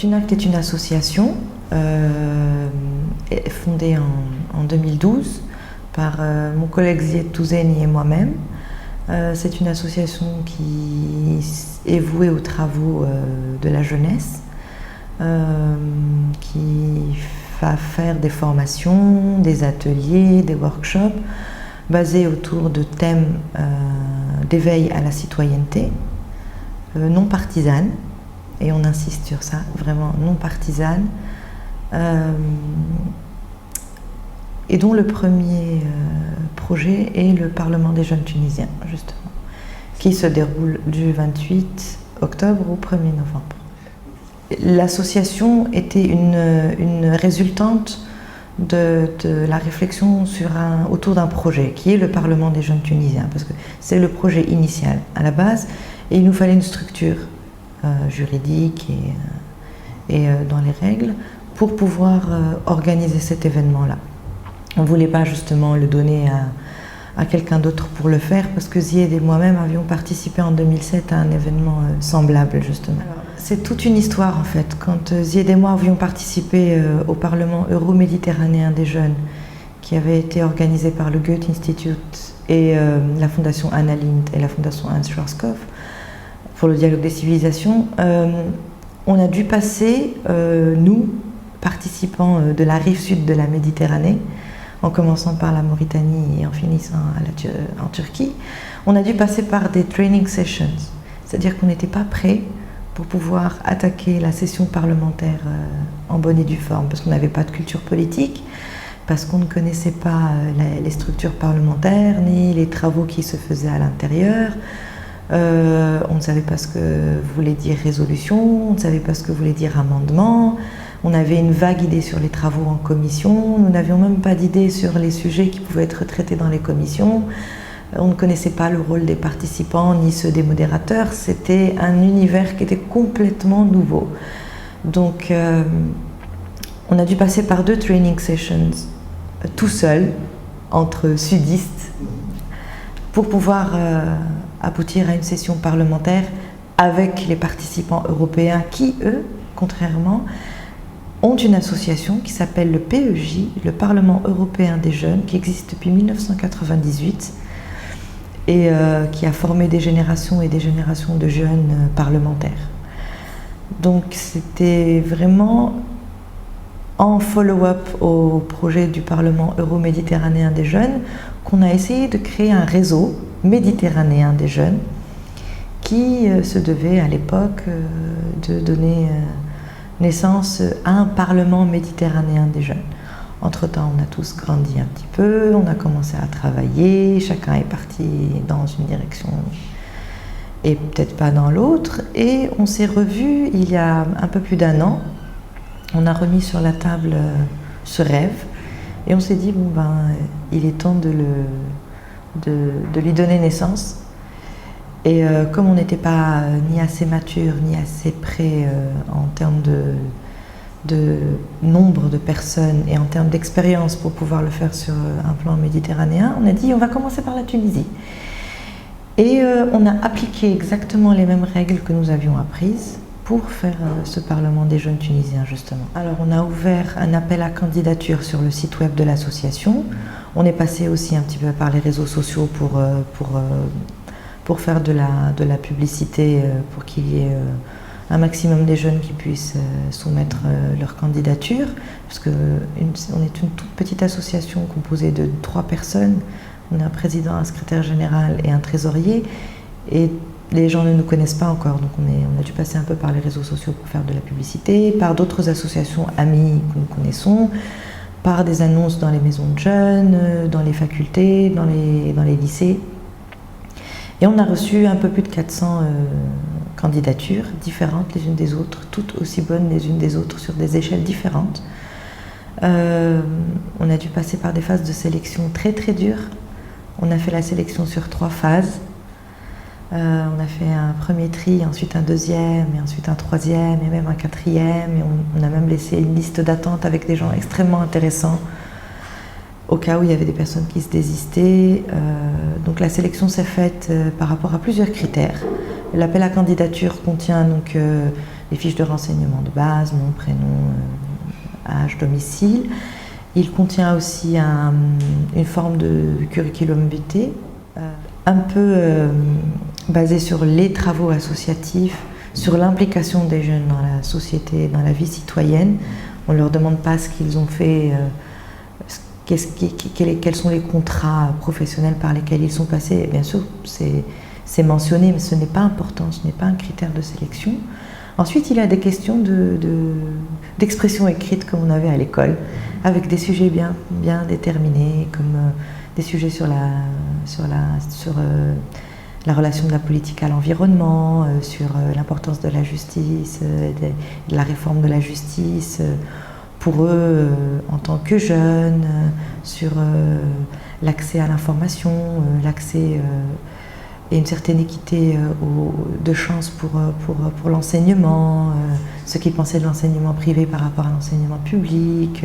TUNACT est une association fondée en 2012 par mon collègue Zied Touzeni et moi-même. C'est une association qui est vouée aux travaux de la jeunesse, qui va faire des formations, des ateliers, des workshops basés autour de thèmes d'éveil à la citoyenneté, non partisane, et on insiste sur ça, vraiment non partisane, et dont le premier projet est le Parlement des jeunes tunisiens, justement, qui se déroule du 28 octobre au 1er novembre. L'association était une résultante de la réflexion autour d'un projet, qui est le Parlement des jeunes tunisiens, parce que c'est le projet initial à la base, et il nous fallait une structure juridique et dans les règles pour pouvoir organiser cet événement-là. On ne voulait pas justement le donner à quelqu'un d'autre pour le faire, parce que Zied et moi-même avions participé en 2007 à un événement semblable, justement. C'est toute une histoire, en fait. Quand Zied et moi avions participé au Parlement euro-méditerranéen des jeunes, qui avait été organisé par le Goethe Institute et la Fondation Anna Lindh et la Fondation Hans Schwarzkopf, pour le dialogue des civilisations, on a dû passer, nous, participants de la rive sud de la Méditerranée, en commençant par la Mauritanie et en finissant en Turquie, on a dû passer par des training sessions. C'est-à-dire qu'on n'était pas prêt pour pouvoir attaquer la session parlementaire en bonne et due forme, parce qu'on n'avait pas de culture politique, parce qu'on ne connaissait pas les structures parlementaires, ni les travaux qui se faisaient à l'intérieur. On ne savait pas ce que voulait dire résolution, on ne savait pas ce que voulait dire amendement. On avait une vague idée sur les travaux en commission, nous n'avions même pas d'idée sur les sujets qui pouvaient être traités dans les commissions. On ne connaissait pas le rôle des participants ni ceux des modérateurs, c'était un univers qui était complètement nouveau. Donc on a dû passer par 2 training sessions tout seul, entre sudistes, pour pouvoir aboutir à une session parlementaire avec les participants européens qui, eux, contrairement, ont une association qui s'appelle le PEJ, le Parlement européen des jeunes, qui existe depuis 1998 et qui a formé des générations et des générations de jeunes parlementaires. Donc c'était vraiment en follow-up au projet du Parlement euro-méditerranéen des jeunes qu'on a essayé de créer un réseau méditerranéen des jeunes qui se devait à l'époque de donner naissance à un Parlement méditerranéen des jeunes. Entre-temps, on a tous grandi un petit peu, on a commencé à travailler, chacun est parti dans une direction et peut-être pas dans l'autre, et on s'est revus il y a un peu plus d'1 an. On a remis sur la table ce rêve et on s'est dit, bon ben, il est temps de lui donner naissance. Et comme on n'était pas ni assez mature, ni assez prêt en termes de nombre de personnes et en termes d'expérience pour pouvoir le faire sur un plan méditerranéen, on a dit on va commencer par la Tunisie. Et on a appliqué exactement les mêmes règles que nous avions apprises pour faire ce Parlement des jeunes tunisiens, justement. Alors on a ouvert un appel à candidature sur le site web de l'association. On est passé aussi un petit peu par les réseaux sociaux pour faire de la publicité, pour qu'il y ait un maximum des jeunes qui puissent soumettre leur candidature, parce qu'on est une toute petite association composée de 3 personnes. On a un président, un secrétaire général et un trésorier, et les gens ne nous connaissent pas encore, donc on a dû passer un peu par les réseaux sociaux pour faire de la publicité, par d'autres associations amies que nous connaissons, par des annonces dans les maisons de jeunes, dans les facultés, dans les lycées. Et on a reçu un peu plus de 400 candidatures différentes les unes des autres, toutes aussi bonnes les unes des autres sur des échelles différentes. On a dû passer par des phases de sélection très très dures. On a fait la sélection sur 3 phases. On a fait un premier tri, ensuite un deuxième, et ensuite un troisième, et même un quatrième. Et on a même laissé une liste d'attente avec des gens extrêmement intéressants, au cas où il y avait des personnes qui se désistaient. Donc la sélection s'est faite par rapport à plusieurs critères. L'appel à candidature contient donc les fiches de renseignement de base, nom, prénom, âge, domicile. Il contient aussi une forme de curriculum vitae, un peu basé sur les travaux associatifs, sur l'implication des jeunes dans la société, dans la vie citoyenne. On ne leur demande pas ce qu'ils ont fait, quels sont les contrats professionnels par lesquels ils sont passés. Et bien sûr, c'est mentionné, mais ce n'est pas important, ce n'est pas un critère de sélection. Ensuite, il y a des questions d'expression écrite comme on avait à l'école, avec des sujets bien déterminés, comme des sujets sur la relation de la politique à l'environnement, sur l'importance de la justice, de la réforme de la justice, pour eux en tant que jeunes, sur l'accès à l'information, l'accès et une certaine équité de chance pour l'enseignement, ce qu'ils pensaient de l'enseignement privé par rapport à l'enseignement public,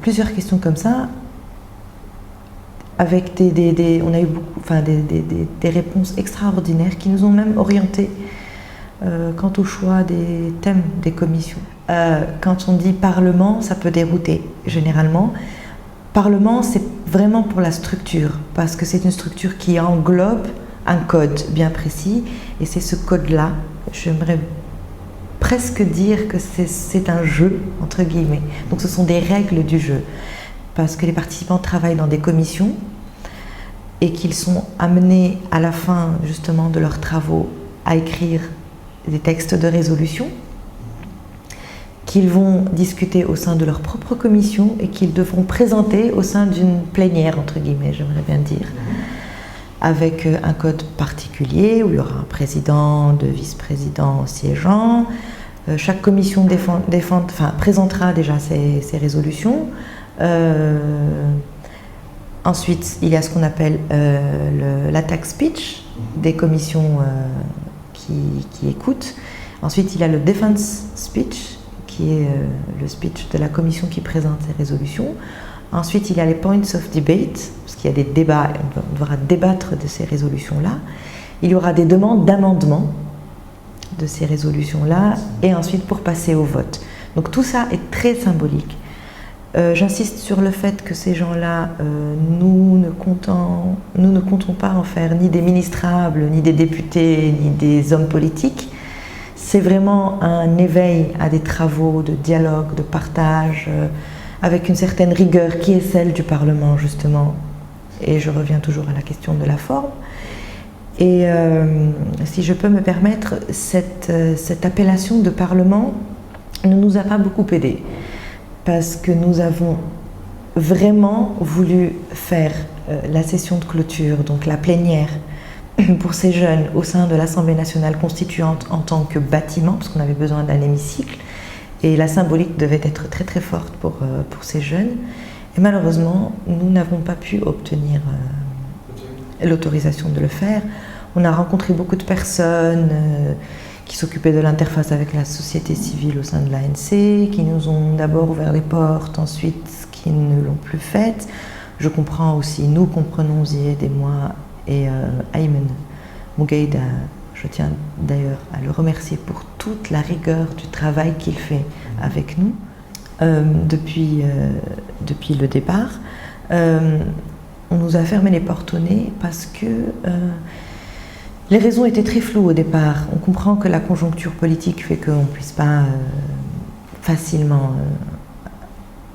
plusieurs questions comme ça, avec on a eu des réponses extraordinaires qui nous ont même orientés quant au choix des thèmes des commissions. Quand on dit Parlement, ça peut dérouter généralement. Parlement, c'est vraiment pour la structure, parce que c'est une structure qui englobe un code bien précis, et c'est ce code-là, j'aimerais presque dire que c'est un jeu, entre guillemets. Donc ce sont des règles du jeu, parce que les participants travaillent dans des commissions, et qu'ils sont amenés à la fin justement de leurs travaux à écrire des textes de résolution, qu'ils vont discuter au sein de leur propre commission et qu'ils devront présenter au sein d'une plénière, entre guillemets, j'aimerais bien dire, avec un code particulier où il y aura un président, deux vice-présidents siégeants. Chaque commission présentera déjà ses résolutions. Ensuite, il y a ce qu'on appelle l'attack speech des commissions qui écoutent. Ensuite, il y a le defense speech, qui est le speech de la commission qui présente ses résolutions. Ensuite, il y a les points of debate, parce qu'il y a des débats, on devra débattre de ces résolutions-là. Il y aura des demandes d'amendement de ces résolutions-là, et ensuite pour passer au vote. Donc tout ça est très symbolique. J'insiste sur le fait que ces gens-là, nous ne comptons pas en faire ni des ministrables, ni des députés, ni des hommes politiques. C'est vraiment un éveil à des travaux de dialogue, de partage, avec une certaine rigueur qui est celle du Parlement, justement. Et je reviens toujours à la question de la forme. Et si je peux me permettre, cette appellation de Parlement ne nous a pas beaucoup aidés, parce que nous avons vraiment voulu faire la session de clôture, donc la plénière, pour ces jeunes au sein de l'Assemblée nationale constituante en tant que bâtiment, parce qu'on avait besoin d'un hémicycle, et la symbolique devait être très très forte pour ces jeunes. Et malheureusement, nous n'avons pas pu obtenir l'autorisation de le faire. On a rencontré beaucoup de personnes qui s'occupaient de l'interface avec la société civile au sein de l'ANC, qui nous ont d'abord ouvert les portes, ensuite qui ne l'ont plus fait. Je comprends aussi, nous comprenons Zied et moi, et Ayman Mougaïda, je tiens d'ailleurs à le remercier pour toute la rigueur du travail qu'il fait avec nous depuis le départ. On nous a fermé les portes au nez parce que les raisons étaient très floues au départ. On comprend que la conjoncture politique fait qu'on ne puisse pas facilement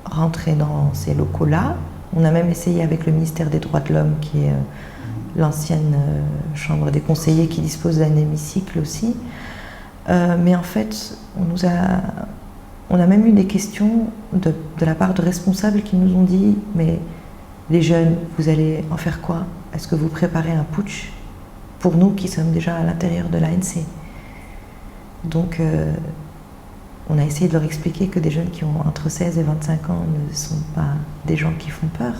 rentrer dans ces locaux-là. On a même essayé avec le ministère des Droits de l'Homme, qui est l'ancienne chambre des conseillers, qui dispose d'un hémicycle aussi. Mais en fait, on a même eu des questions de la part de responsables qui nous ont dit « Mais les jeunes, vous allez en faire quoi? Est-ce que vous préparez un putsch pour nous qui sommes déjà à l'intérieur de l'ANC ?» Donc, on a essayé de leur expliquer que des jeunes qui ont entre 16 et 25 ans ne sont pas des gens qui font peur.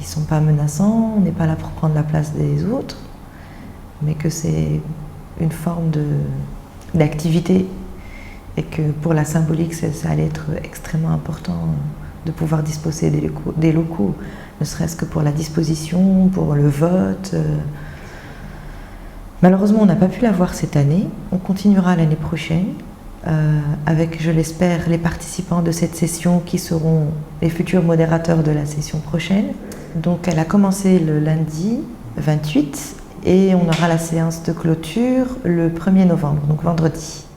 Ils ne sont pas menaçants, on n'est pas là pour prendre la place des autres, mais que c'est une forme d'activité et que pour la symbolique, ça allait être extrêmement important de pouvoir disposer des locaux, ne serait-ce que pour la disposition, pour le vote. Malheureusement, on n'a pas pu la voir cette année. On continuera l'année prochaine avec, je l'espère, les participants de cette session qui seront les futurs modérateurs de la session prochaine. Donc elle a commencé le lundi 28 et on aura la séance de clôture le 1er novembre, donc vendredi.